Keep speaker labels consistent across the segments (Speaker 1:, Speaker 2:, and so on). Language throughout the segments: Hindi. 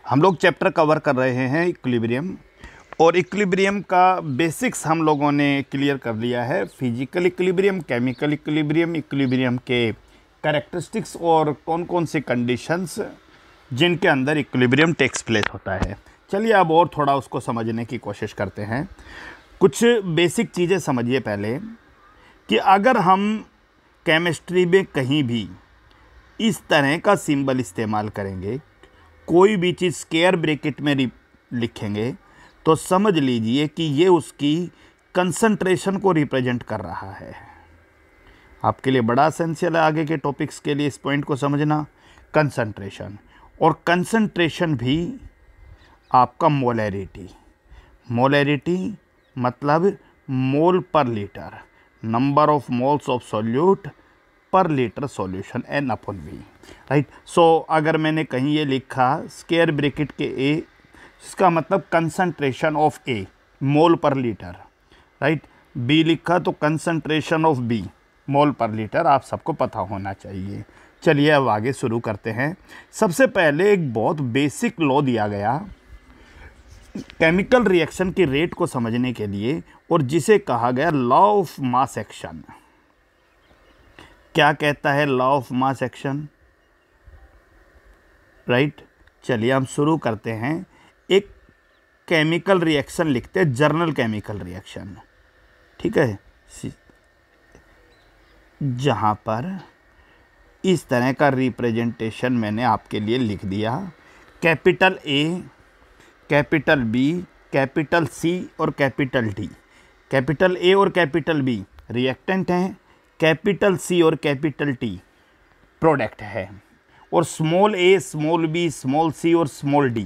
Speaker 1: हम लोग चैप्टर कवर कर रहे हैं इक्विलिब्रियम, और इक्विलिब्रियम का बेसिक्स हम लोगों ने क्लियर कर लिया है। Physical equilibrium, chemical equilibrium, equilibrium के कैरेक्टरिस्टिक्स और कौन कौन से कंडीशंस जिनके अंदर इक्विलिब्रियम टेक्स प्लेस होता है। चलिए अब और थोड़ा उसको समझने की कोशिश करते हैं। कुछ बेसिक चीज़ें समझिए पहले कि अगर हम केमिस्ट्री में कहीं भी इस तरह का सिंबल इस्तेमाल करेंगे, कोई भी चीज़ स्क्वायर ब्रैकेट में लिखेंगे, तो समझ लीजिए कि ये उसकी कंसंट्रेशन को रिप्रेजेंट कर रहा है। आपके लिए बड़ा एसेंशियल है आगे के टॉपिक्स के लिए इस पॉइंट को समझना। कंसंट्रेशन, और कंसंट्रेशन भी आपका मोलैरिटी। मोलैरिटी मतलब मोल per litre, number of moles of solute पर लीटर सॉल्यूशन N/V, राइट। सो अगर मैंने कहीं ये लिखा स्क्वायर ब्रैकेट के A, इसका मतलब concentration of A mole per litre, right. B लिखा तो concentration of B mole per litre, आप सबको पता होना चाहिए। चलिए अब आगे शुरू करते हैं। सबसे पहले एक बहुत बेसिक लॉ दिया गया केमिकल रिएक्शन की रेट को समझने के लिए, और जिसे कहा गया लॉ ऑफ मास एक्शन। क्या कहता है law of mass action, right. चलिए हम शुरू करते हैं। एक केमिकल रिएक्शन लिखते हैं, जर्नल केमिकल रिएक्शन, ठीक है, जहां पर इस तरह का रिप्रेजेंटेशन मैंने आपके लिए लिख दिया। Capital A, capital B, capital C और कैपिटल D। कैपिटल A और कैपिटल B रिएक्टेंट हैं, कैपिटल C और कैपिटल T प्रोडक्ट है, और small a, small b, small c और स्मॉल d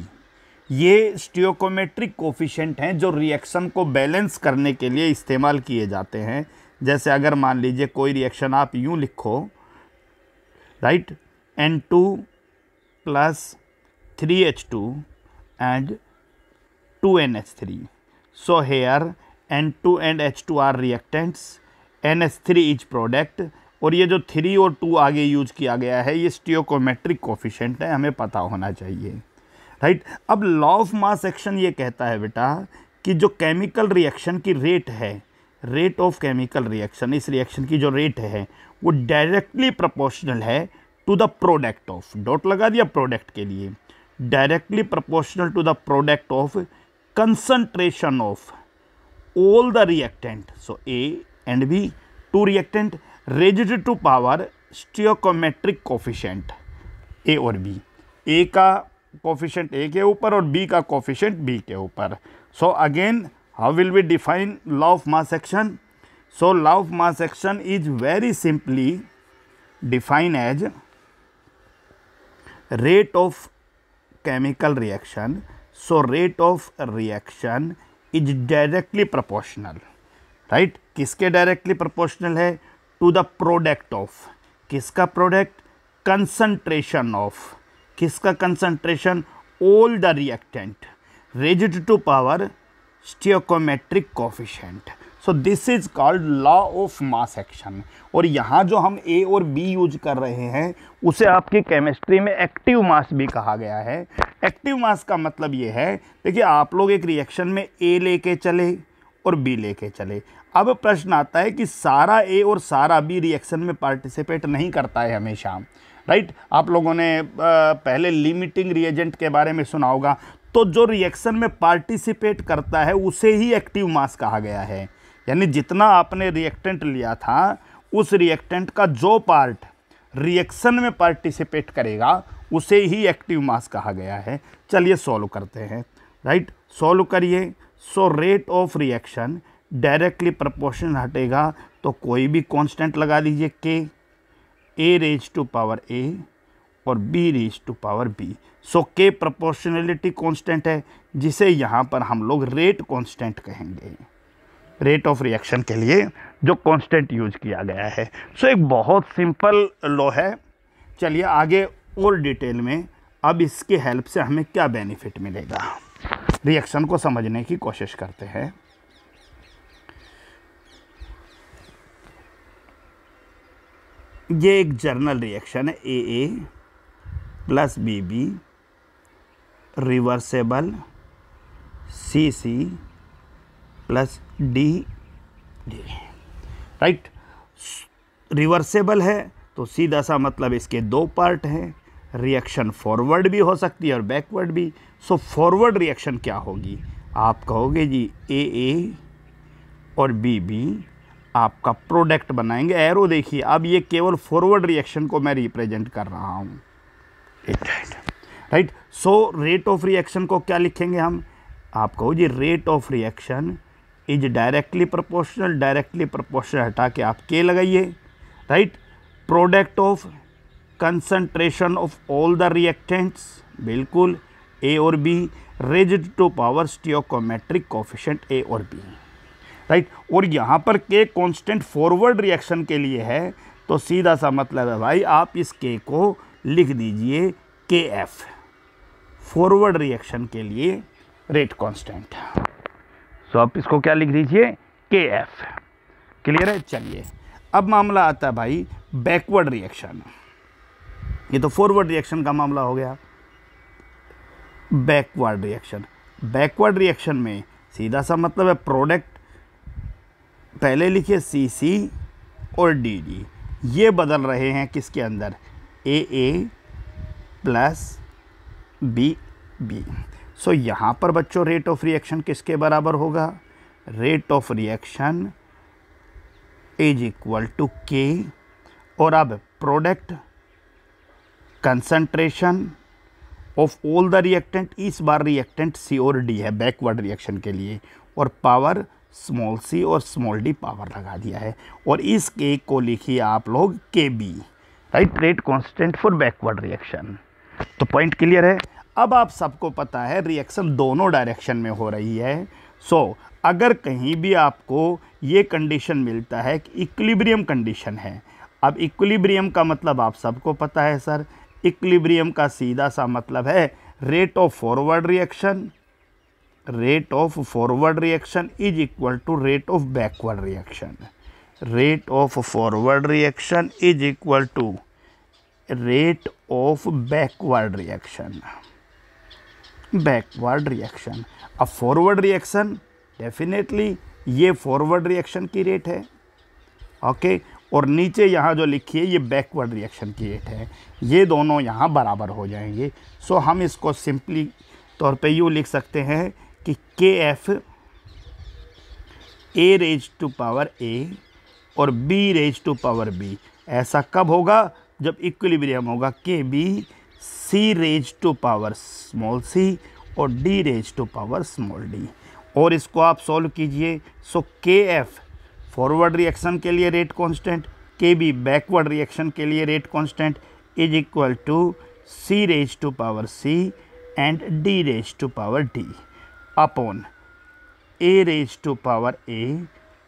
Speaker 1: ये स्टियोकोमेट्रिक कोफिशिएंट हैं जो रिएक्शन को बैलेंस करने के लिए इस्तेमाल किए जाते हैं। जैसे अगर मान लीजिए कोई रिएक्शन आप यूँ लिखो, right, N2 + 3H2 and 2NH3। So here N2 and H2 are reactants, NH3 is product, और ये जो 3 और 2 आगे यूज किया गया है ये स्टियोकोमेट्रिक कोफिशिएंट है, हमें पता होना चाहिए, राइट। अब लॉ ऑफ मास एक्शन ये कहता है बेटा कि जो केमिकल रिएक्शन की रेट है, रेट ऑफ केमिकल रिएक्शन, इस रिएक्शन की जो रेट है वो डायरेक्टली प्रोपोर्शनल है to the product of, dot लगा दिया प्रोडक्ट के लिए, directly proportional to the product of concentration of all the reactant, so A and B, two reactant raised to power stoichiometric coefficient A और B, A का कोफिशिएंट A के ऊपर और B का कोफिशिएंट B के ऊपर। So again how will we define law of mass action? So law of mass action is very simply define as rate of chemical reaction. So rate of reaction is directly proportional, right. किसके डायरेक्टली प्रोपोर्शनल है? टू द प्रोडक्ट ऑफ, किसका प्रोडक्ट? कंसंट्रेशन ऑफ, किसका concentration? All the reactant raised to power stoichiometric coefficient. So this is called law of mass action. और यहाँ जो हम A और B यूज कर रहे हैं उसे आपकी केमिस्ट्री में एक्टिव मास भी कहा गया है। एक्टिव मास का मतलब ये है, देखिए आप लोग एक रिएक्शन में A लेके चले और B लेके चले। अब प्रश्न आता है कि सारा A और सारा B रिएक्शन में पार्टिसिपेट नहीं करता है हमेशा, राइट। आप लोगों ने पहले लिमिटिंग रिएजेंट के बारे में सुना होगा, तो जो रिएक्शन में पार्टिसिपेट करता है उसे ही एक्टिव मास कहा गया है। यानी जितना आपने रिएक्टेंट लिया था उस रिएक्टेंट का जो पार्ट रिएक्शन में पार्टिसिपेट करेगा उसे ही एक्टिव मास कहा गया है। चलिए सॉल्व करते हैं, राइट। सॉल्व करिए। So rate of reaction directly proportional हटेगा तो कोई भी कांस्टेंट लगा लीजिए K, A raise to power A और B raise to power B। So K proportionality constant है जिसे यहाँ पर हम लोग रेट कांस्टेंट कहेंगे, रेट ऑफ रिएक्शन के लिए जो कांस्टेंट यूज किया गया है। सो एक बहुत सिंपल लॉ है। चलिए आगे और डिटेल में अब इसके हेल्प से हमें क्या बेनिफिट मिलेगा रिएक्शन को समझने की कोशिश करते हैं। ये एक जर्नल रिएक्शन है AA + BB reversible CC plus D, right. Reversible है तो सीधा सा मतलब इसके दो पार्ट हैं, रिएक्शन फॉरवर्ड भी हो सकती है और बैकवर्ड भी। सो फॉरवर्ड रिएक्शन क्या होगी, आप कहोगे जी AA और BB आपका प्रोडक्ट बनाएंगे। एरो देखिए, अब ये केवल फॉरवर्ड रिएक्शन को मैं रिप्रेजेंट कर रहा हूँ, right. So rate of reaction को क्या लिखेंगे हम, आप कहो जी rate of reaction is directly proportional, directly proportional हटा के आप K लगाइए, right. Product of concentration of all the reactants, बिल्कुल A और B, raised to power stoichiometric coefficient A और B, राइट। और यहाँ पर K कांस्टेंट फॉरवर्ड रिएक्शन के लिए है, तो सीधा सा मतलब है भाई आप इस K को लिख दीजिए KF, फॉरवर्ड रिएक्शन के लिए रेट कांस्टेंट। सो आप इसको क्या लिख दीजिए KF, क्लियर है। चलिए अब मामला आता है भाई बैकवर्ड रिएक्शन, ये तो फॉरवर्ड रिएक्शन का मामला हो गया। बैकवर्ड रिएक्शन, बैकवर्ड रिएक्शन में सीधा सा मतलब है प्रोडक्ट पहले लिखिए CC और DD, ये बदल रहे हैं किसके अंदर, AA प्लस BB। सो यहाँ पर बच्चों रेट ऑफ रिएक्शन किसके बराबर होगा, rate of reaction is equal to K, और अब product concentration of all the reactant, इस बार रिएक्टेंट C और D है बैकवर्ड रिएक्शन के लिए, और पावर स्मॉल c और स्मॉल d पावर लगा दिया है, और इस K को लिखिए आप लोग KB, right, rate constant for backward reaction. तो पॉइंट क्लियर है। अब आप सबको पता है रिएक्शन दोनों डायरेक्शन में हो रही है। सो अगर कहीं भी आपको ये कंडीशन मिलता है कि इक्विलिब्रियम कंडीशन है, अब इक्विलिब्रियम का मतलब आप सबको पता है सर, इक्विलिब्रियम का सीधा सा मतलब है rate of forward reaction, rate of forward reaction is equal to rate of backward reaction, rate of forward reaction is equal to rate of backward reaction, backward reaction. अब फॉरवर्ड रिएक्शन डेफिनेटली ये फॉरवर्ड रिएक्शन की रेट है, ओके, और नीचे यहाँ जो लिखी है ये बैकवर्ड रिएक्शन की रेट है, ये दोनों यहाँ बराबर हो जाएंगे। सो हम इसको सिंपली तौर पे यूँ लिख सकते हैं कि KF A raise to power A और B raise to power B, ऐसा कब होगा, जब इक्विलिब्रियम होगा। KB C raise to power small c और D raise to power small d, और इसको आप सॉल्व कीजिए। सो KF फॉरवर्ड रिएक्शन के लिए rate constant, KB backward reaction के लिए rate constant is equal to C raise to power C and D raise to power D upon A raise to power A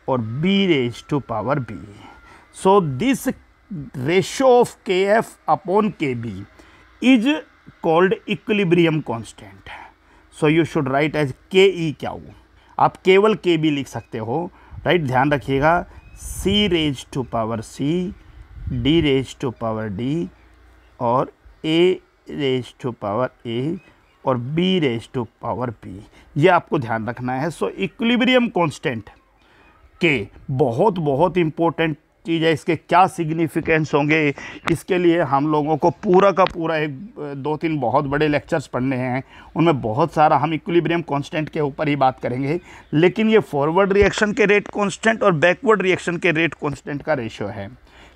Speaker 1: और B raise to power B। So this ratio of KF upon KB is called equilibrium constant. So you should write as KE। आप केवल KB लिख सकते हो, राइट, ध्यान रखिएगा। C raise to power C, D raise to power D और A raise to power A और B raise to power B, ये आपको ध्यान रखना है। सो इक्विलिब्रियम कांस्टेंट के बहुत बहुत इम्पोर्टेंट चीज़ है, इसके क्या सिग्निफिकेंस होंगे, इसके लिए हम लोगों को पूरा का पूरा एक 2-3 बहुत बड़े लेक्चर्स पढ़ने हैं, उनमें बहुत सारा हम इक्विलिब्रियम कांस्टेंट के ऊपर ही बात करेंगे। लेकिन ये फॉरवर्ड रिएक्शन के रेट कांस्टेंट और बैकवर्ड रिएक्शन के रेट कांस्टेंट का रेशियो है।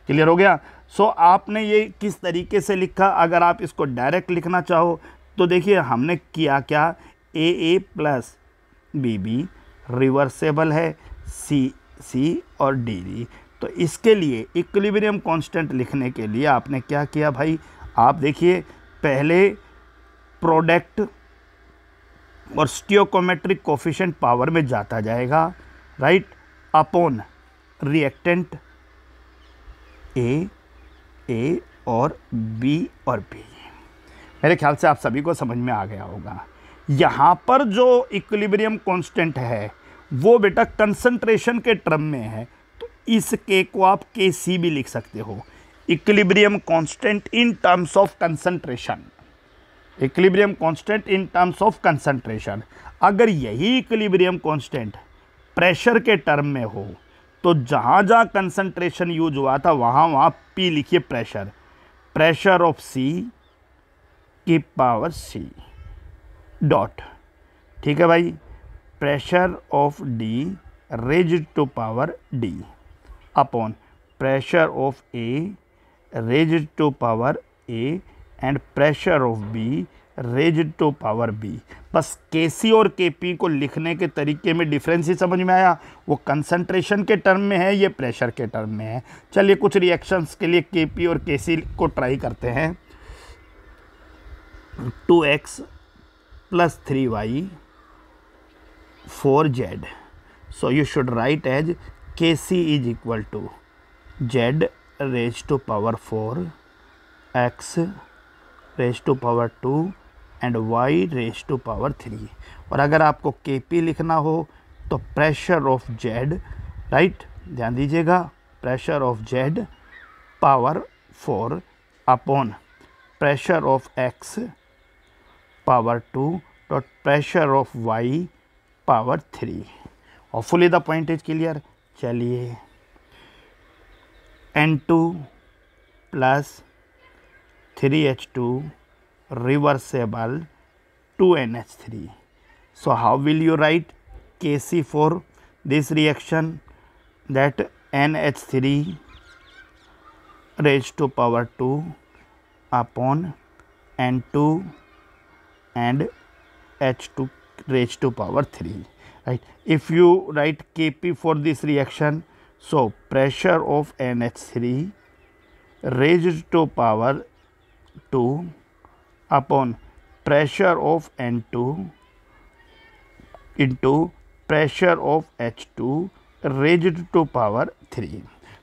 Speaker 1: क्लियर हो गया। सो आपने ये किस तरीके से लिखा, अगर आप इसको डायरेक्ट लिखना चाहो तो देखिए हमने किया क्या, AA प्लस BB रिवर्सेबल है C और DD। तो इसके लिए इक्विलिब्रियम कांस्टेंट लिखने के लिए आपने क्या किया भाई, आप देखिए पहले प्रोडक्ट और स्टियोकोमेट्रिक कोफिशिएंट पावर में जाता जाएगा, राइट, अपॉन रिएक्टेंट A और B और B। मेरे ख्याल से आप सभी को समझ में आ गया होगा। यहाँ पर जो इक्विलिब्रियम कांस्टेंट है वो बेटा कंसंट्रेशन के टर्म में है, तो इस K को आप KC भी लिख सकते हो, equilibrium constant in terms of concentration. Equilibrium constant in terms of concentration. अगर यही इक्विलिब्रियम कांस्टेंट प्रेशर के टर्म में हो तो जहाँ जहाँ कंसंट्रेशन यूज हुआ था वहाँ वहाँ P लिखिए प्रेशर, प्रेशर ऑफ C की पावर C डॉट, ठीक है भाई, pressure of D raised to power D upon pressure of A raised to power A and pressure of B raised to power B। बस Kc और Kp को लिखने के तरीके में डिफरेंस ही समझ में आया। वो कंसंट्रेशन के टर्म में है, ये प्रेशर के टर्म में है। चलिए कुछ रिएक्शंस के लिए Kp और Kc को ट्राई करते हैं। 2x plus 3y 4z, so you should write as Kc is equal to z raised to power 4, x raised to power 2 and y raised to power 3। और अगर आपको Kp लिखना हो तो प्रेशर ऑफ z, राइट, ध्यान दीजिएगा, pressure of z power 4 upon pressure of x power 2 dot pressure of y power 3। Hopefully the point is clear. चलिए N2 plus 3H2 reversible 2NH3। So how will you write Kc for this reaction? That NH3 raised to power 2 upon N2 and H2 raised to power 3, right? If you write Kp for this reaction, so pressure of NH3 raised to power 2 upon pressure of N2 into pressure of H2 raised to power 3।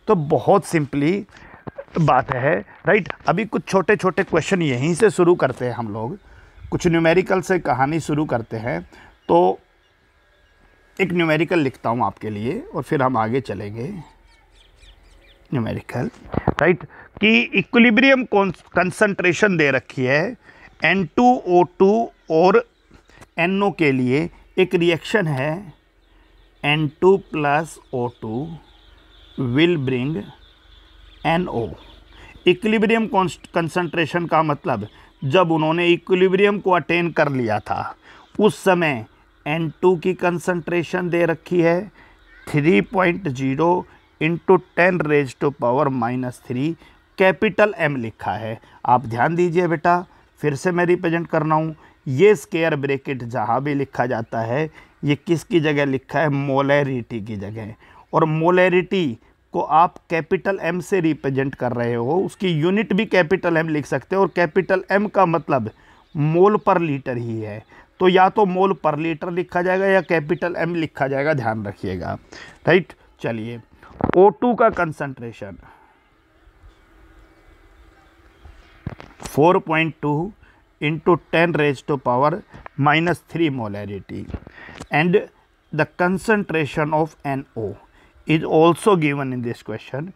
Speaker 1: तो बहुत सिंपली बात है, राइट। अभी कुछ छोटे छोटे क्वेश्चन यहीं से शुरू करते हैं हम लोग, कुछ न्यूमेरिकल से कहानी शुरू करते हैं। तो एक न्यूमेरिकल लिखता हूँ आपके लिए और फिर हम आगे चलेंगे। न्यूमेरिकल, राइट, कि इक्विलिब्रियम कंसंट्रेशन दे रखी है N2O2 और NO के लिए। एक रिएक्शन है N2 plus O2 will bring NO। Equilibrium concentration का मतलब जब उन्होंने इक्विलिब्रियम को अटेन कर लिया था उस समय N2 की कंसंट्रेशन दे रखी है 3.0 into 10 raise to power -3, capital M लिखा है। आप ध्यान दीजिए बेटा, फिर से मैं रिप्रेजेंट कर रहा हूँ। ये स्क्वायर ब्रैकेट जहाँ भी लिखा जाता है ये किसकी जगह लिखा है? मोलैरिटी की जगह। और मोलैरिटी को आप कैपिटल M से रिप्रेजेंट कर रहे हो, उसकी यूनिट भी कैपिटल M लिख सकते हो। और कैपिटल M का मतलब मोल पर लीटर ही है, तो या तो मोल पर लीटर लिखा जाएगा या कैपिटल M लिखा जाएगा, ध्यान रखिएगा, राइट। चलिए O2 का concentration 4.2 into 10 raise to power -3 molarity and the concentration of NO is also given in this question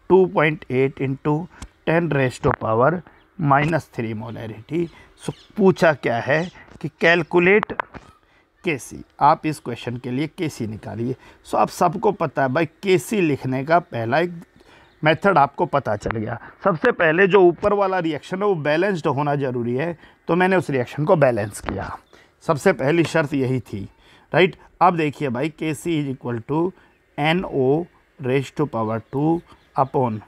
Speaker 1: 2.8 into 10 raised to power -3 molarity. So पूछा क्या है कि कैलकुलेट Kc। आप इस क्वेश्चन के लिए Kc निकालिए। सो आप सबको पता है भाई, Kc लिखने का पहला एक मेथड आपको पता चल गया। सबसे पहले जो ऊपर वाला रिएक्शन है वो बैलेंस्ड होना ज़रूरी है, तो मैंने उस रिएक्शन को बैलेंस किया। सबसे पहली शर्त यही थी, राइट। अब देखिए भाई, Kc is equal to NO raise to power 2 upon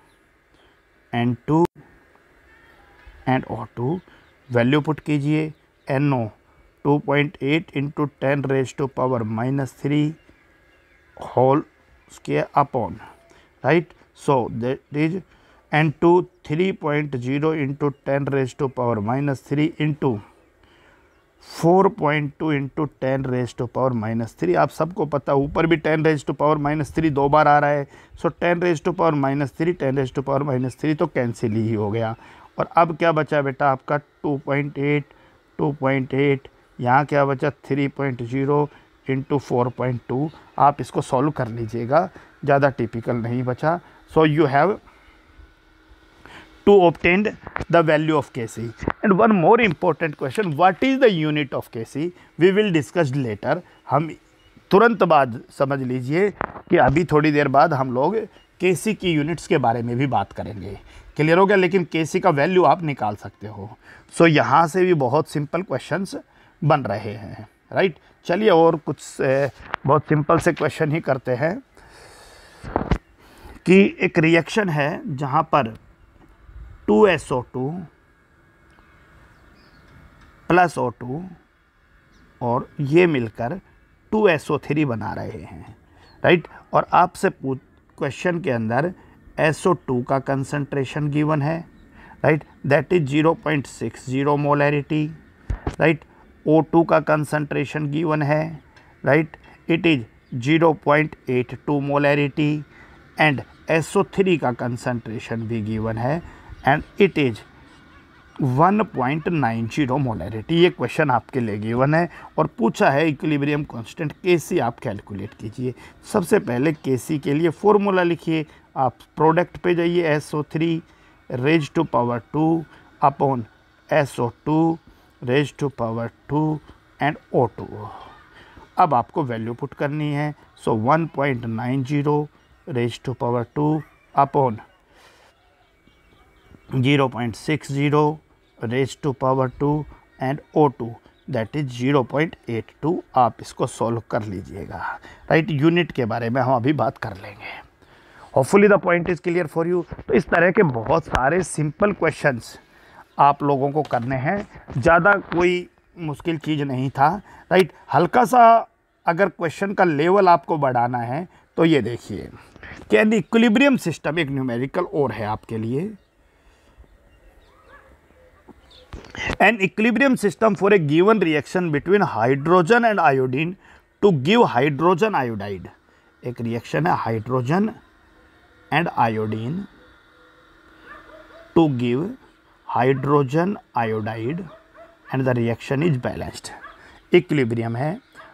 Speaker 1: N2 and O2। Value put कीजिए, NO 2.8 into 10 raise to power -3 whole square upon, right. So that is N2 3.0 into 10 raise to power -3 into 4.2 into 10 raise to power -3। आप सबको पता, ऊपर भी 10 रेज टू पावर -3 दो बार आ रहा है। So 10 raise to power -3 10 raise to power -3 तो कैंसिल ही हो गया। और अब क्या बचा बेटा आपका 2.8 यहाँ क्या बचा 3.0 इंटू 4.2। आप इसको सॉल्व कर लीजिएगा, ज़्यादा टिपिकल नहीं बचा। So you have to obtain the value of Kc. And one more important question, what is the unit of Kc? We will discuss later. हम तुरंत बाद समझ लीजिए कि अभी थोड़ी देर बाद हम लोग Kc की यूनिट्स के बारे में भी बात करेंगे। क्लियर हो गया? लेकिन Kc का वैल्यू आप निकाल सकते हो। सो यहाँ से भी बहुत सिंपल क्वेश्चंस बन रहे हैं, राइट। चलिए और कुछ बहुत सिंपल से क्वेश्चन ही करते हैं कि एक रिएक्शन है जहाँ पर 2SO2 प्लस O2 और ये मिलकर 2SO3 बना रहे हैं, राइट। और आपसे क्वेश्चन के अंदर SO2 का कंसंट्रेशन गिवन है, right, that is 0.60 molarity, right. O2 का कंसंट्रेशन गिवन है, right, it is 0.82 molarity and SO3 का कंसंट्रेशन भी गिवन है एंड इट इज 1.90 मोलैरिटी। ये क्वेश्चन आपके लिए गिवन है और पूछा है इक्विलिब्रियम कांस्टेंट Kc आप कैलकुलेट कीजिए। सबसे पहले Kc के लिए फॉर्मूला लिखिए, आप प्रोडक्ट पे जाइए, SO3 raise to power 2 upon SO2 raise to power 2 and O2। अब आपको वैल्यू पुट करनी है। So 1.90 raise to power 2 upon 0.60 raise to power 2 and O2 that is 0.82। आप इसको सॉल्व कर लीजिएगा, राइट। यूनिट के बारे में हम अभी बात कर लेंगे। Hopefully the point is clear for you. तो इस तरह के बहुत सारे सिंपल क्वेश्चंस आप लोगों को करने हैं, ज़्यादा कोई मुश्किल चीज़ नहीं था, राइट। हल्का सा अगर क्वेश्चन का लेवल आपको बढ़ाना है तो ये देखिए कि एन इक्विलिब्रियम सिस्टम, एक न्यूमेरिकल और है आपके लिए। An equilibrium system for a given reaction between hydrogen and iodine to give hydrogen iodide। एक रिएक्शन है hydrogen and iodine to give hydrogen iodide and the reaction is balanced. Equilibrium है,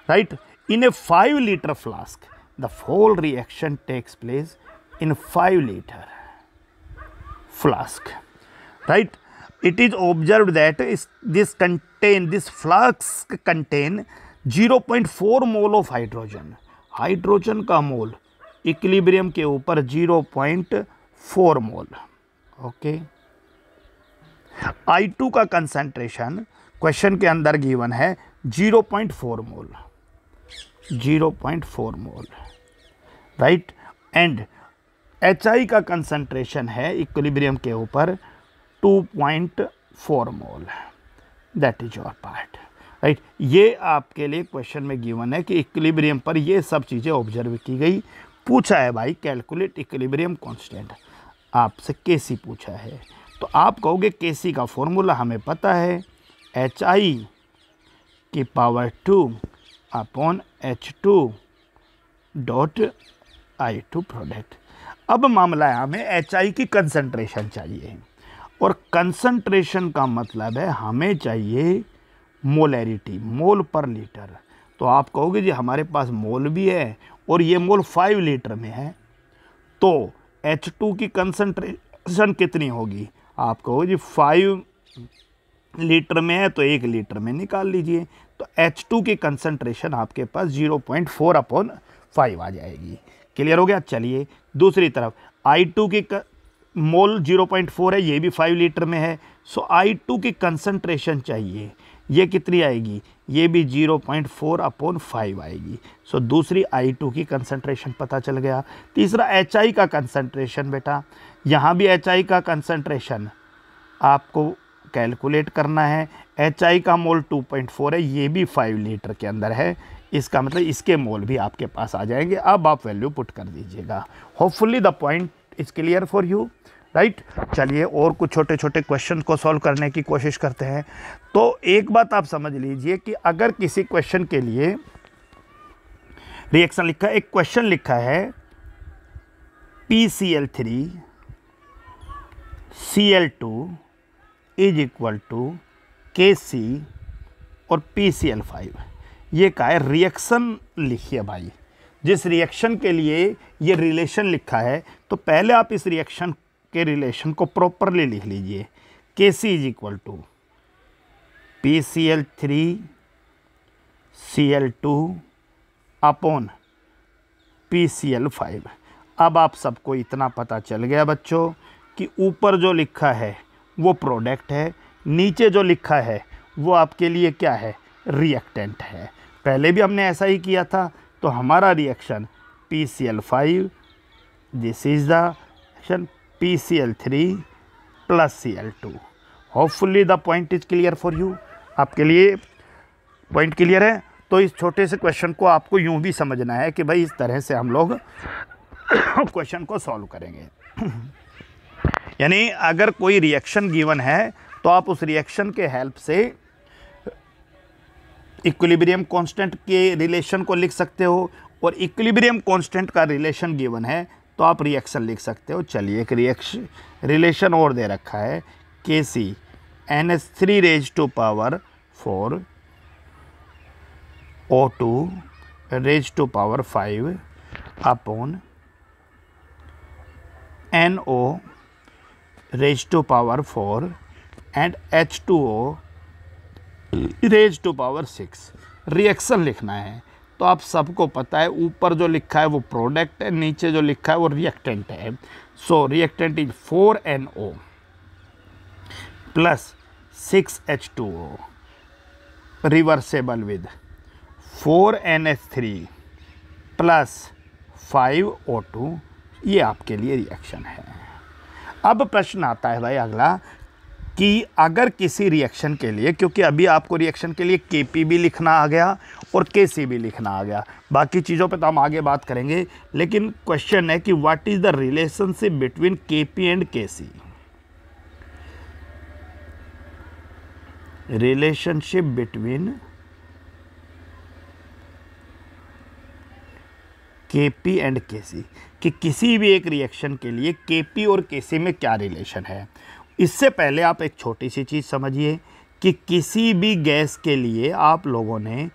Speaker 1: right. In a 5 litre flask the whole reaction takes place in 5 litre flask, right। It is observed that this flask contain 0.4 mole of hydrogen. Hydrogen का मोल इक्विलिब्रियम के ऊपर 0.4 मोल, ओके। I2 का कंसंट्रेशन क्वेश्चन के अंदर गिवन है 0.4 mole, 0.4 mole, right. And HI का कंसंट्रेशन है इक्विलिब्रियम के ऊपर 2.4 mole, that is your part, right. ये आपके लिए क्वेश्चन में गिवन है कि इक्विलिब्रियम पर ये सब चीज़ें ऑब्जर्व की गई। पूछा है भाई कैलकुलेट इक्विलिब्रियम कांस्टेंट, आपसे Kc पूछा है, तो आप कहोगे Kc का फॉर्मूला हमें पता है, HI की power 2 upon H2 dot I2 product. अब मामला है हमें HI की कंसंट्रेशन चाहिए और कंसंट्रेशन का मतलब है हमें चाहिए मोलैरिटी, मोल पर लीटर। तो आप कहोगे जी हमारे पास मोल भी है और ये मोल 5 लीटर में है, तो H2 की कंसंट्रेशन कितनी होगी? आप कहोगे जी 5 लीटर में है तो 1 लीटर में निकाल लीजिए, तो H2 की कंसंट्रेशन आपके पास 0.4 अपॉन 5 आ जाएगी। क्लियर हो गया? चलिए दूसरी तरफ I2 की मोल 0.4 है, ये भी 5 लीटर में है, सो I2 की कंसंट्रेशन चाहिए, ये कितनी आएगी? ये भी 0.4 अपॉन 5 आएगी। सो दूसरी I2 की कंसंट्रेशन पता चल गया। तीसरा HI का कंसंट्रेशन, बेटा यहाँ भी HI का कंसंट्रेशन आपको कैलकुलेट करना है। HI का मोल 2.4 है, ये भी 5 लीटर के अंदर है, इसका मतलब इसके मोल भी आपके पास आ जाएंगे। अब आप वैल्यू पुट कर दीजिएगा। Hopefully the point is clear for you, right. चलिए और कुछ छोटे छोटे क्वेश्चन को सॉल्व करने की कोशिश करते हैं। तो एक बात आप समझ लीजिए कि अगर किसी क्वेश्चन के लिए रिएक्शन लिखा है, एक क्वेश्चन लिखा है PCl3 Cl2 is equal to Kc और PCl5, ये का है रिएक्शन लिखिए भाई। जिस रिएक्शन के लिए ये रिलेशन लिखा है तो पहले आप इस रिएक्शन के रिलेशन को प्रॉपरली लिख लीजिए। Kc is equal to PCl3 Cl2 upon PCl5। अब आप सबको इतना पता चल गया बच्चों कि ऊपर जो लिखा है वो प्रोडक्ट है, नीचे जो लिखा है वो आपके लिए क्या है, रिएक्टेंट है। पहले भी हमने ऐसा ही किया था। तो हमारा reaction PCl5, this is the reaction PCl3 plus Cl2। Hopefully the point is clear for you. आपके लिए पॉइंट क्लियर है। तो इस छोटे से क्वेश्चन को आपको यूं भी समझना है कि भाई इस तरह से हम लोग क्वेश्चन को सॉल्व करेंगे। यानी अगर कोई रिएक्शन गिवन है तो आप उस रिएक्शन के हेल्प से इक्विलिब्रियम कांस्टेंट के रिलेशन को लिख सकते हो, और इक्विलिब्रियम कांस्टेंट का रिलेशन गिवन है तो आप रिएक्शन लिख सकते हो। चलिए एक रिलेशन और दे रखा है, Kc NH3 raise to power 4 O2 raise to power 5 upon NO raise to power 4 and H2O raise to power 6। Reaction लिखना है। तो आप सबको पता है ऊपर जो लिखा है वो प्रोडक्ट है, नीचे जो लिखा है वो रिएक्टेंट है। So reactant is 4NO plus 6H2O reversible with 4NH3 plus 5O2। ये आपके लिए रिएक्शन है। अब प्रश्न आता है भाई अगला कि अगर किसी रिएक्शन के लिए, क्योंकि अभी आपको रिएक्शन के लिए Kp भी लिखना आ गया और Kc भी लिखना आ गया, बाकी चीज़ों पे तो हम आगे बात करेंगे, लेकिन क्वेश्चन है कि what is the relationship between Kp and Kc। Relationship between Kp and Kc, कि किसी भी एक रिएक्शन के लिए Kp और Kc में क्या रिलेशन है। इससे पहले आप एक छोटी सी चीज़ समझिए कि किसी भी गैस के लिए आप लोगों ने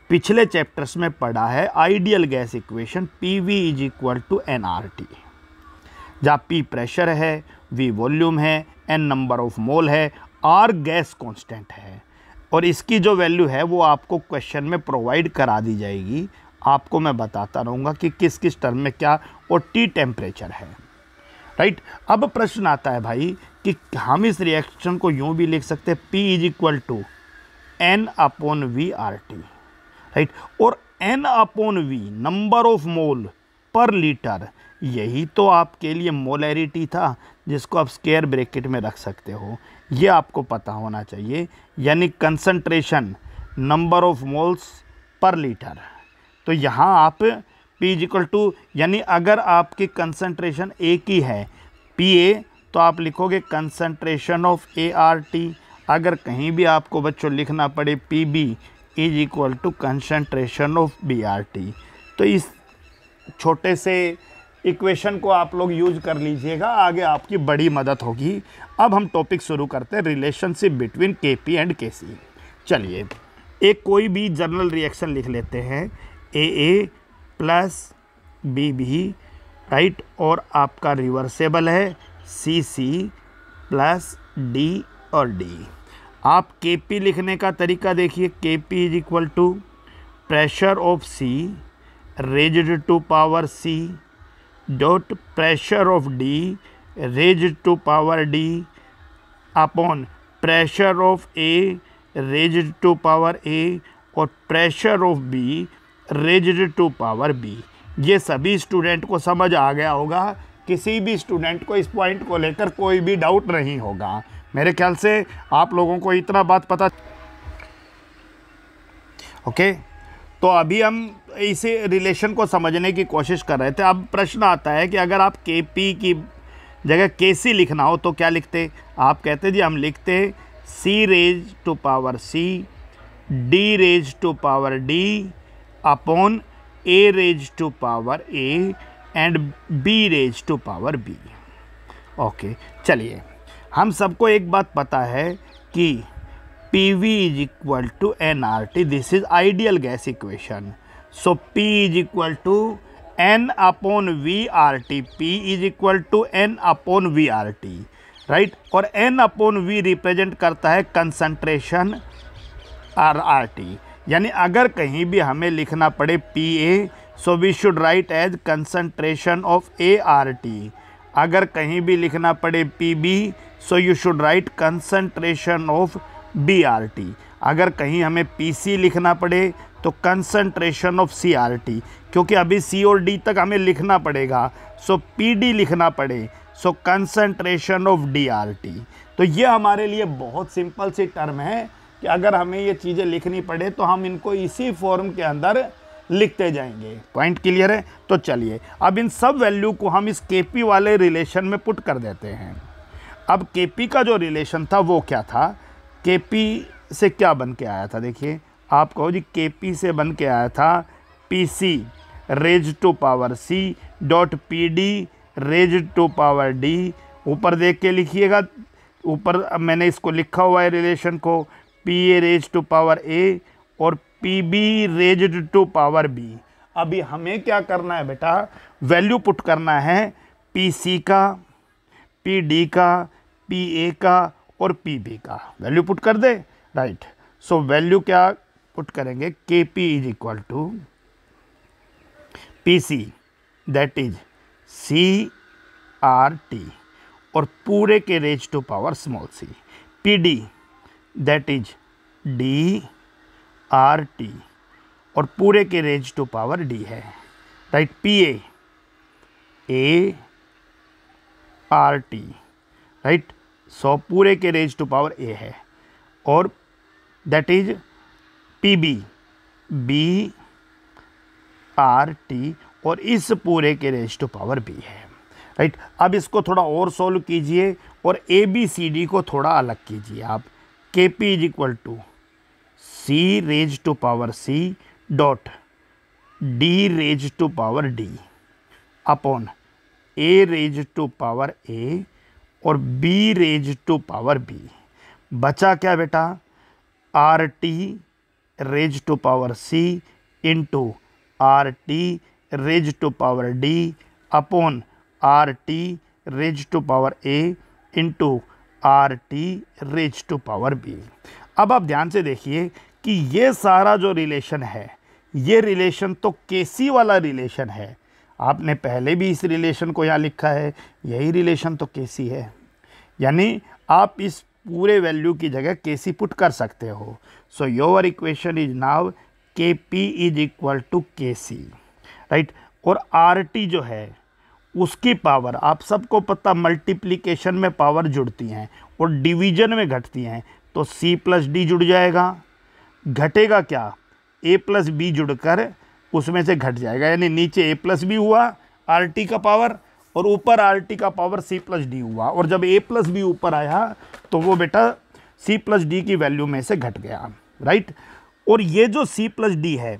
Speaker 1: पिछले चैप्टर्स में पढ़ा है ideal gas equation PV is equal to nRT, जहाँ P प्रेशर है, V वॉल्यूम है, N नंबर ऑफ मोल है, R गैस कांस्टेंट है, और इसकी जो वैल्यू है वो आपको क्वेश्चन में प्रोवाइड करा दी जाएगी। आपको मैं बताता रहूँगा कि किस किस टर्म में क्या, और T टेम्परेचर है, राइट। अब प्रश्न आता है भाई कि हम इस रिएक्शन को यूं भी लिख सकते हैं P is equal to N upon V RT, right. और N upon V number of mole per litre, यही तो आपके लिए मोलैरिटी था जिसको आप स्क्वायर ब्रैकेट में रख सकते हो। ये आपको पता होना चाहिए, यानी concentration number of moles per litre. तो यहाँ आप P इज इक्वल टू, यानी अगर आपकी कंसंट्रेशन एक ही है PA, तो आप लिखोगे कंसंट्रेशन ऑफ ART। अगर कहीं भी आपको बच्चों लिखना पड़े PB is equal to concentration of BRT। तो इस छोटे से इक्वेशन को आप लोग यूज कर लीजिएगा, आगे आपकी बड़ी मदद होगी। अब हम टॉपिक शुरू करते हैं, relationship between Kp and Kc। चलिए एक कोई भी जनरल रिएक्शन लिख लेते हैं, AA प्लस BB, राइट, और आपका रिवर्सेबल है CC प्लस D और D। आप Kp लिखने का तरीका देखिए, Kp is equal to pressure of C raised to power C dot pressure of D raised to power D upon pressure of A raised to power A और pressure of B raised to power B। ये सभी स्टूडेंट को समझ आ गया होगा। किसी भी स्टूडेंट को इस पॉइंट को लेकर कोई भी डाउट नहीं होगा। मेरे ख्याल से आप लोगों को इतना बात पता, ओके। तो अभी हम इसे रिलेशन को समझने की कोशिश कर रहे थे। अब प्रश्न आता है कि अगर आप Kp की जगह Kc लिखना हो तो क्या लिखते। आप कहते जी हम लिखते C raise to power C D raise to power D upon A raise to power A and B raise to power B। Okay, चलिए हम सबको एक बात पता है कि PV is equal to nRT, this is ideal gas equation. So P is equal to N upon V R T, P is equal to N upon V R T, right. और N अपॉन वी रिप्रेजेंट करता है कंसंट्रेशन आर टी, यानी अगर कहीं भी हमें लिखना पड़े P A, so we should write as concentration of A R T. अगर कहीं भी लिखना पड़े P B, so you should write concentration of B R T. अगर कहीं हमें पी सी लिखना पड़े तो concentration of C R T, क्योंकि अभी सी और डी तक हमें लिखना पड़ेगा, सो पी डी लिखना पड़े, so concentration of D R T. तो ये हमारे लिए बहुत सिंपल सी टर्म है कि अगर हमें ये चीज़ें लिखनी पड़े तो हम इनको इसी फॉर्म के अंदर लिखते जाएंगे। पॉइंट क्लियर है? तो चलिए अब इन सब वैल्यू को हम इस KP वाले रिलेशन में पुट कर देते हैं। अब KP का जो रिलेशन था वो क्या था, KP से क्या बन के आया था, देखिए आप कहो जी KP से बन के आया था PC raise to power C dot PD raise to power D। ऊपर देख के लिखिएगा, ऊपर मैंने इसको लिखा हुआ है रिलेशन को, PA raise to power A और PB raise to power B। अभी हमें क्या करना है बेटा, वैल्यू पुट करना है PC का, PD का, PA का और PB का, वैल्यू पुट कर दे, राइट। सो वैल्यू क्या पुट करेंगे, KP is equal to PC that is CRT और पूरे के raise to power small c, PD that is DRT और पूरे के रेज टू पावर D है, right. PA ART, right. So पूरे के रेज टू पावर A है और दैट इज PB BRT और इस पूरे के रेज टू पावर B है, राइट। अब इसको थोड़ा और सोल्व कीजिए और ABCD को थोड़ा अलग कीजिए आप। KP is equal to C raise to power C dot D raise to power D upon A raise to power A और B raise to power B। बचा क्या बेटा, RT raise to power C into RT raise to power D upon RT raise to power A into RT raise to power B। अब आप ध्यान से देखिए कि ये सारा जो रिलेशन है, ये रिलेशन तो KC वाला रिलेशन है। आपने पहले भी इस रिलेशन को यहाँ लिखा है, यही रिलेशन तो KC है, यानी आप इस पूरे वैल्यू की जगह KC पुट कर सकते हो। So your equation is now KP is equal to KC, right. और RT जो है उसकी पावर, आप सबको पता मल्टीप्लिकेशन में पावर जुड़ती हैं और डिवीजन में घटती हैं, तो C प्लस D जुड़ जाएगा, घटेगा क्या, A प्लस B जुड़कर उसमें से घट जाएगा, यानी नीचे A प्लस B हुआ RT का पावर और ऊपर RT का पावर C प्लस D हुआ, और जब A प्लस B ऊपर आया तो वो बेटा C प्लस D की वैल्यू में से घट गया, राइट। और ये जो C प्लस D है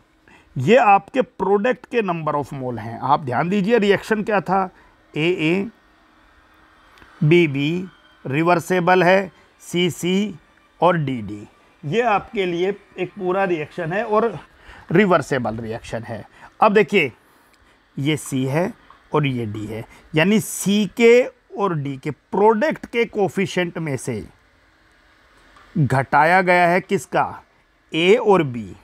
Speaker 1: ये आपके प्रोडक्ट के नंबर ऑफ मोल हैं। आप ध्यान दीजिए रिएक्शन क्या था, AA BB रिवर्सेबल है, CC और DD, ये आपके लिए एक पूरा रिएक्शन है और रिवर्सेबल रिएक्शन है। अब देखिए ये C है और ये D है, यानी C के और D के प्रोडक्ट के कोफिशिएंट में से घटाया गया है किसका, A और B।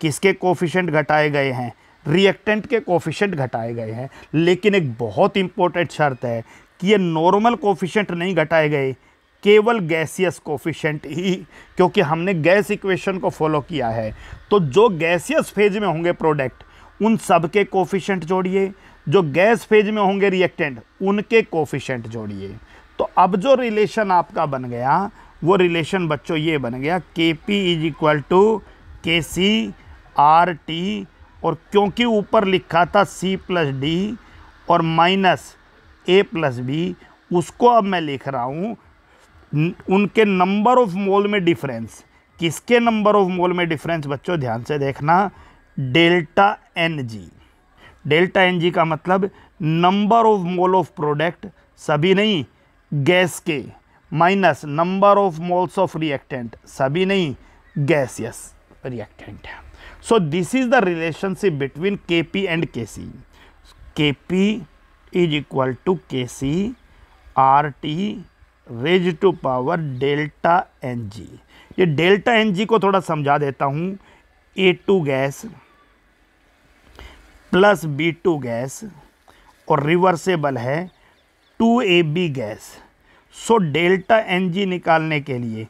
Speaker 1: किसके कोफिशिएंट घटाए गए हैं, रिएक्टेंट के कोफिशिएंट घटाए गए हैं। लेकिन एक बहुत इंपॉर्टेंट शर्त है कि ये नॉर्मल कोफिशिएंट नहीं घटाए गए, केवल गैसियस कोफिशिएंट ही, क्योंकि हमने गैस इक्वेशन को फॉलो किया है। तो जो गैसियस फेज में होंगे प्रोडक्ट उन सब के कोफिशिएंट जोड़िए, जो गैस फेज में होंगे रिएक्टेंट उनके कोफिशिएंट जोड़िए। तो अब जो रिलेशन आपका बन गया वो रिलेशन बच्चों ये बन गया, KP is equal to KC RT, और क्योंकि ऊपर लिखा था C प्लस D और माइनस A प्लस B, उसको अब मैं लिख रहा हूँ उनके नंबर ऑफ मोल में डिफरेंस। किसके नंबर ऑफ मोल में डिफरेंस बच्चों, ध्यान से देखना, डेल्टा NG। डेल्टा NG का मतलब number of mole of product, सभी नहीं, गैस के, minus number of moles of reactant, सभी नहीं, gaseous reactant. So this is the relationship between Kp and Kc. Kp is equal to Kc RT raised to power delta Ng. ये डेल्टा Ng को थोड़ा समझा देता हूँ. A2 gas plus B2 gas और रिवर्सेबल है 2AB गैस. सो डेल्टा Ng निकालने के लिए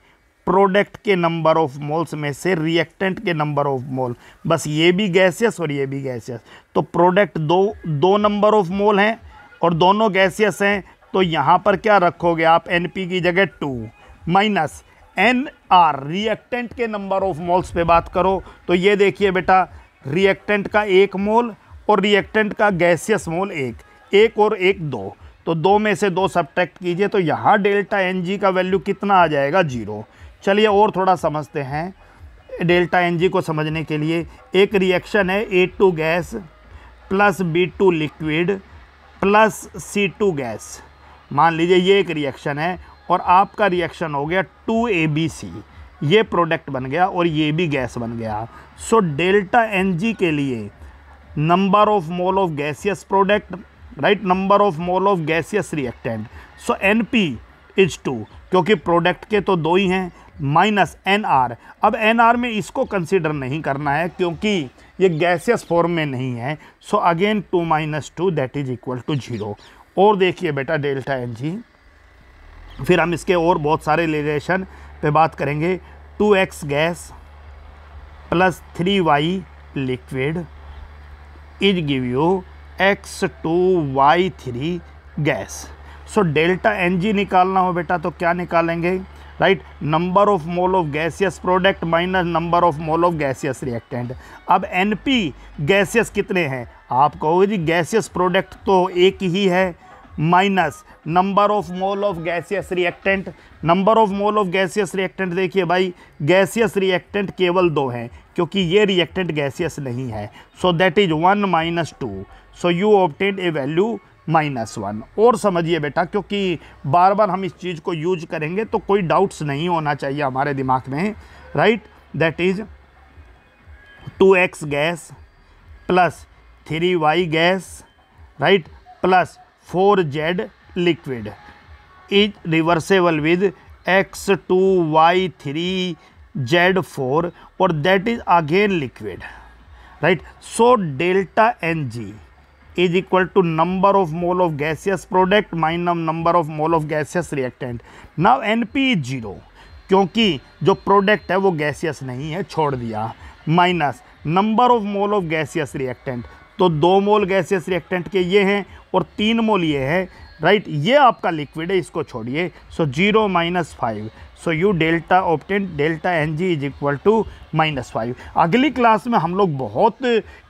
Speaker 1: प्रोडक्ट के नंबर ऑफ मोल्स में से रिएक्टेंट के नंबर ऑफ मोल, बस ये भी गैसियस और ये भी गैसियस, तो प्रोडक्ट दो नंबर ऑफ मोल हैं और दोनों गैसियस हैं. तो यहाँ पर क्या रखोगे आप, NP की जगह 2 माइनस NR रिएक्टेंट के नंबर ऑफ मोल्स पे बात करो. तो ये देखिए बेटा, रिएक्टेंट का 1 मोल और रिएक्टेंट का गैसियस मोल 1 और 1 2, तो 2 में से 2 सब्ट्रैक्ट कीजिए तो यहाँ डेल्टा Ng का वैल्यू कितना आ जाएगा, 0. चलिए और थोड़ा समझते हैं. डेल्टा Ng को समझने के लिए एक रिएक्शन है A2 gas plus B2 liquid plus C2 gas. मान लीजिए ये एक रिएक्शन है और आपका रिएक्शन हो गया 2ABC, ये प्रोडक्ट बन गया और ये भी गैस बन गया. सो डेल्टा Ng के लिए number of mole of gaseous product, right, number of mole of gaseous reactant. So NP is 2, क्योंकि प्रोडक्ट के तो 2 ही हैं, माइनस NR. अब NR में इसको कंसीडर नहीं करना है क्योंकि ये गैसियस फॉर्म में नहीं है. So again 2 - 2 that is equal to 0. और देखिए बेटा डेल्टा Ng, फिर हम इसके और बहुत सारे रिलेशन पे बात करेंगे. 2x gas plus 3y liquid is give you x2y3 gas. So delta Ng निकालना हो बेटा तो क्या निकालेंगे, right, number of mole of gaseous product minus number of mole of gaseous reactant. अब NP गैसियस कितने हैं, आप कहोगे जी गैसियस प्रोडक्ट तो एक ही है, minus number of mole of gaseous reactant. Number of mole of gaseous reactant देखिए भाई, गैसियस रिएक्टेंट केवल 2 हैं क्योंकि ये रिएक्टेंट गैसियस नहीं है. सो that is 1 - 2. So you obtain a value -1. और समझिए बेटा, क्योंकि बार बार हम इस चीज़ को यूज करेंगे तो कोई डाउट्स नहीं होना चाहिए हमारे दिमाग में, right. That is 2x gas plus 3y gas, right, plus 4z liquid is reversible with x2y3z4 और that is again liquid, right. So delta Ng is equal to number of mole of gaseous product minus number of mole of gaseous reactant. Now NP is 0 क्योंकि जो प्रोडक्ट है वो गैसियस नहीं है, छोड़ दिया, minus number of mole of gaseous reactant. तो 2 मोल गैसियस रिएक्टेंट के ये हैं और 3 मोल ये है, राइट. ये आपका लिक्विड है, इसको छोड़िए. So 0 - 5. So you delta obtain delta Ng is equal to -5. अगली क्लास में हम लोग बहुत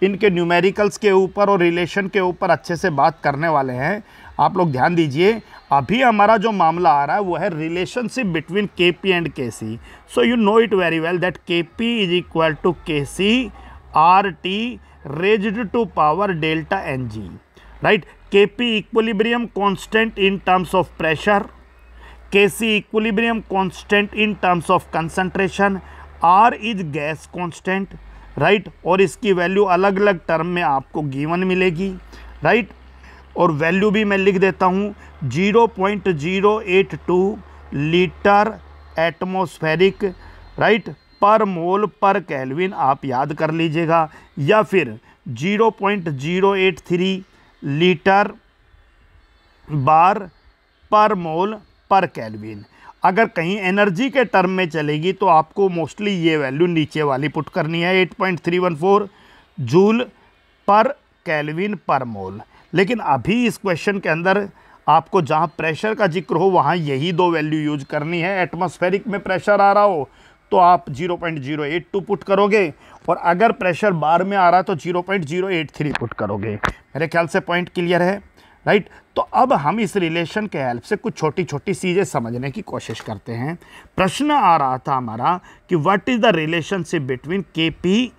Speaker 1: इनके न्यूमेरिकल्स के ऊपर और रिलेशन के ऊपर अच्छे से बात करने वाले हैं. आप लोग ध्यान दीजिए. अभी हमारा जो मामला आ रहा है वो है relationship between Kp and Kc. So you know it very well that Kp is equal to Kc RT raised to power delta Ng, right. Kp equilibrium constant in terms of pressure, Kc equilibrium constant in terms of concentration, R is gas constant, right. और इसकी वैल्यू अलग अलग टर्म में आपको गिवन मिलेगी, राइट. और वैल्यू भी मैं लिख देता हूँ 0.082 लीटर एटमॉस्फेरिक, राइट, पर मोल पर केल्विन, आप याद कर लीजिएगा, या फिर 0.083 लीटर बार पर मोल पर केल्विन. अगर कहीं एनर्जी के टर्म में चलेगी तो आपको मोस्टली ये वैल्यू नीचे वाली पुट करनी है, 8.314 जूल पर केल्विन पर मोल. लेकिन अभी इस क्वेश्चन के अंदर आपको जहाँ प्रेशर का जिक्र हो वहाँ यही 2 वैल्यू यूज करनी है. एटमॉस्फेरिक में प्रेशर आ रहा हो तो आप 0.082 पुट करोगे और अगर प्रेशर बार में आ रहा तो 0.083 पुट करोगे. मेरे ख्याल से पॉइंट क्लियर है, राइट. तो अब हम इस रिलेशन के हेल्प से कुछ छोटी छोटी चीज़ें समझने की कोशिश करते हैं. प्रश्न आ रहा था हमारा कि what is the relationship between Kp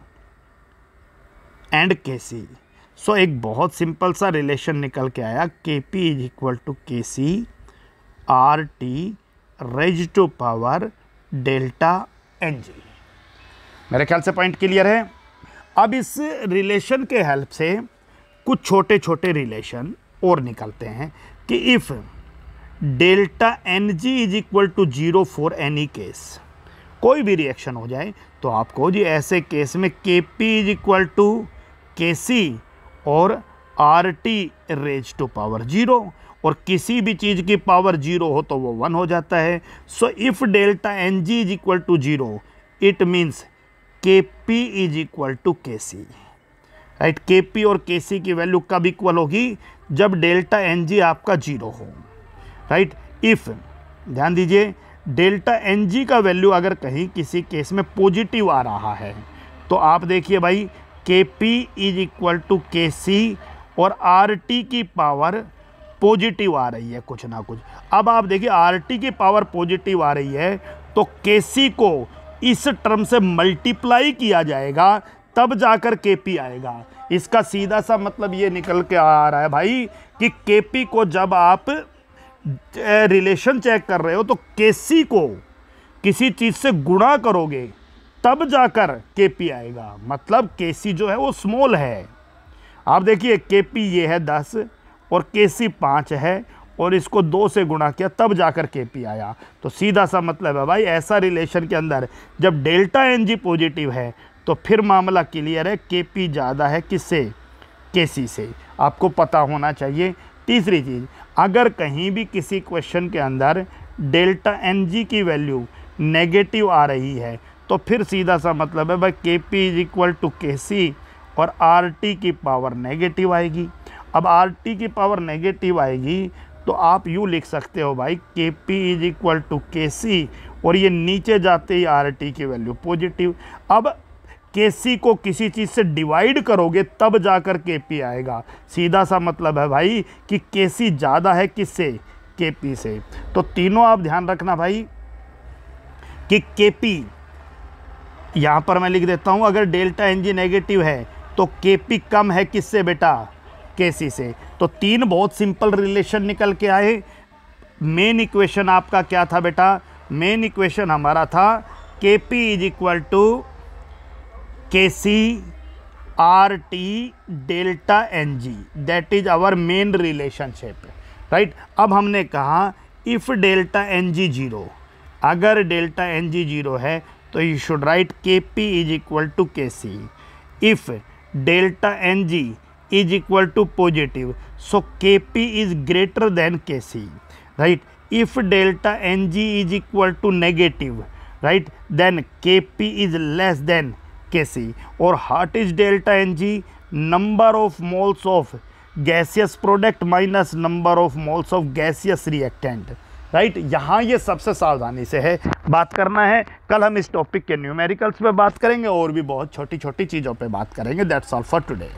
Speaker 1: and Kc. So एक बहुत सिंपल सा रिलेशन निकल के आया, Kp is equal to Kc RT raise to power delta Ng. मेरे ख्याल से पॉइंट क्लियर है. अब इस रिलेशन के हेल्प से कुछ छोटे छोटे रिलेशन और निकलते हैं कि if delta N G is equal to 0 for any case, कोई भी रिएक्शन हो जाए तो आपको जी ऐसे केस में के P is equal to K C और R T raise to power 0, और किसी भी चीज़ की पावर 0 हो तो वो 1 हो जाता है। So if delta N G is equal to 0 it means K P is equal to K C, right. K P और के सी की वैल्यू कब इक्वल होगी? जब डेल्टा एन जी आपका 0 हो, राइट। इफ़ ध्यान दीजिए डेल्टा एन जी का वैल्यू अगर कहीं किसी केस में पॉजिटिव आ रहा है तो आप देखिए भाई के P is equal to K C और आर टी की पावर पॉजिटिव आ रही है कुछ ना कुछ। अब आप देखिए आर टी की पावर पॉजिटिव आ रही है तो के सी को इस टर्म से मल्टीप्लाई किया जाएगा तब जाकर के पी आएगा। इसका सीधा सा मतलब ये निकल के आ रहा है भाई कि के पी को जब आप रिलेशन चेक कर रहे हो तो के सी को किसी चीज़ से गुणा करोगे तब जाकर के पी आएगा। मतलब के सी जो है वो स्मॉल है। आप देखिए के पी ये है 10 और के सी 5 है और इसको 2 से गुणा किया तब जाकर के पी आया। तो सीधा सा मतलब है भाई ऐसा रिलेशन के अंदर जब डेल्टा एन जी पॉजिटिव है तो फिर मामला क्लियर है, के पी ज़्यादा है किससे? के सी से। आपको पता होना चाहिए। तीसरी चीज़, अगर कहीं भी किसी क्वेश्चन के अंदर डेल्टा एन जी की वैल्यू नेगेटिव आ रही है तो फिर सीधा सा मतलब है भाई के P is equal to K C और आर टी की पावर नेगेटिव आएगी। अब आर टी की पावर नेगेटिव आएगी तो आप यूँ लिख सकते हो भाई के P is equal to K C और ये नीचे जाते ही आर टी की वैल्यू पॉजिटिव। अब के सी को किसी चीज़ से डिवाइड करोगे तब जाकर के पी आएगा। सीधा सा मतलब है भाई कि के सी ज़्यादा है किससे? के पी से। तो तीनों आप ध्यान रखना भाई कि के पी यहाँ पर मैं लिख देता हूँ, अगर डेल्टा एन जी नेगेटिव है तो के पी कम है किससे बेटा? के सी से। तो तीन बहुत सिंपल रिलेशन निकल के आए। मेन इक्वेशन आपका क्या था बेटा? मेन इक्वेशन हमारा था के P is equal to K C R T delta N G, that is our main relationship, right. अब हमने कहा इफ़ डेल्टा एन जी 0, अगर डेल्टा एन जी 0 है तो you should write K P is equal to K C. If delta N G is equal to positive so K P is greater than K C, right. If delta N G is equal to negative, right, then K P is less than K C. और what is delta N G? Number of moles of gaseous product minus number of moles of gaseous reactant, right. यहाँ ये सबसे सावधानी से है बात करना है। कल हम इस टॉपिक के न्यूमेरिकल्स पे बात करेंगे और भी बहुत छोटी छोटी चीज़ों पे बात करेंगे। That's all for today.